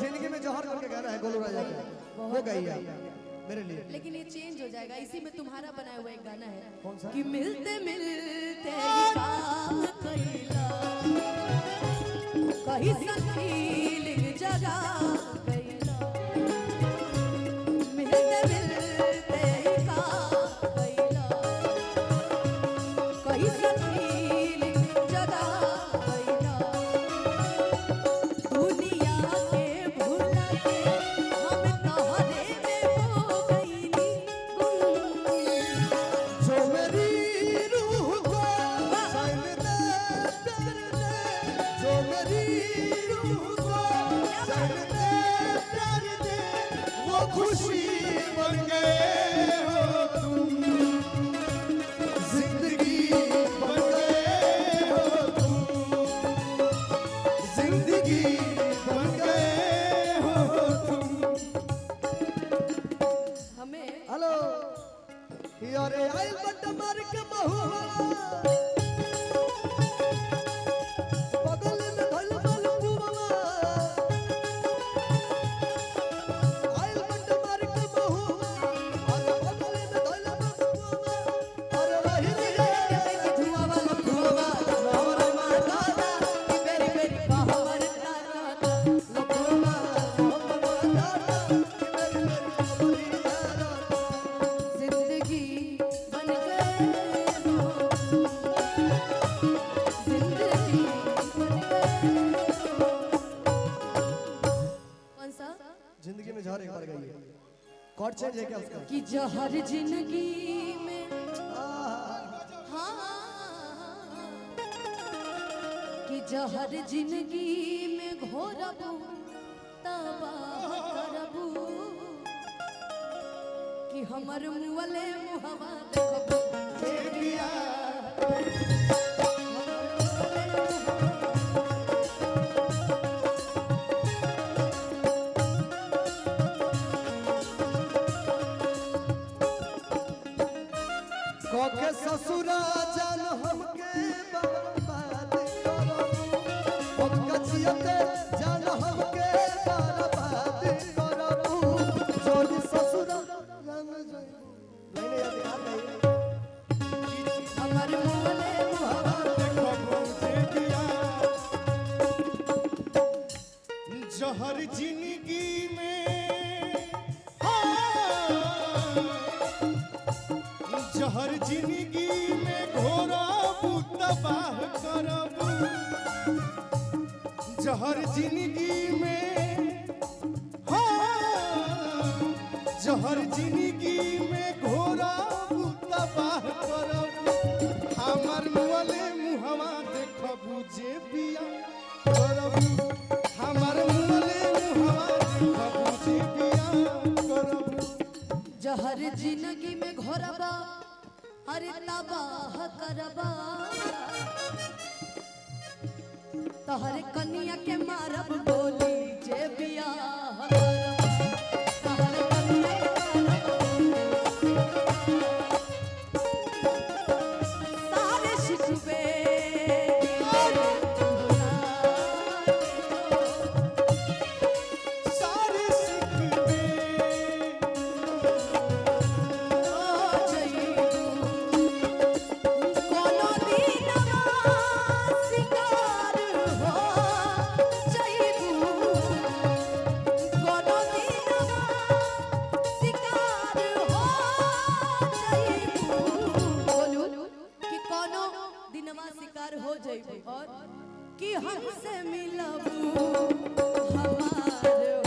जिंदगी में जौहर करके गाना है गोलू राजा का, वो गाइए मेरे लिए। लेकिन ये चेंज हो जाएगा, इसी में तुम्हारा बनाया हुआ एक गाना है। कौन सा? कि मिलते मिलते काम कइला कहीं संगीलिंग जगा कइला मिलते मिलते काम कइला कहीं संगीलिंग जगा कइला दुनिया के भूला के हम तोहरे में हो गइनी जो मेरी रूह को चैन दे प्यार दे, जो मेरी रूह को चैन दे प्यार दे, वो खुशी बन गए हो तुम, जिंदगी बन गए हो तुम, जिंदगी बन गए हो तुम। हमें हेलो यारे आई बट मार के बहुआ बगल में धल बल बुआ आई बट मार के बहुआ अरे बगल में धल बल बुआ अरे रही रे धुआं वाला धुआं रावण माता कि मेरी मेरी बाहर तारा लखमा मोहम्मद दादा मेरी मेरी यारा जिंदगी बन गए हो जिंदगी बन गए हो। कौन सा? जिंदगी में जहर एक बार गाइए, कॉर्ड चेंज है क्या उसका? कि जहर जिंदगी में हाँ कि जहर जिंदगी में घोरबू तबाह करबू कि हमर मुअले मुहवा देखबू बेबिया कोके ससुरा जान हमके बर्बाद करो, हम कचियते जान हमके बर्बाद करो, जोड़ी ससुरा रंग जाइबू। नहीं याद नहीं हमर मुअले मुहवा जहर जिंदगी में जहर जिंदगी में घोरबू तबाह करबू जहर जिंदगी में जहर जिंदगी में घोरबू तबाह करबू हमर मुअले मुहवा देखबू जे बिया करबू हमर मुअले मुहवा देखबू जे बिया करबू जहर जिंदगी में घोरबा हर तबाह करबा तहर कनिया के मारब बोली जे बियाह करबा तहर कनिया के मारब सारे शिकवे सारे सिकवे कोनो दिनवा शिकार हो जइबू कोनो दिनवा शिकार हो जइबू बोलू कि कोनो दिनवा शिकार हो जइबू और कि हमसे मिलबू हमार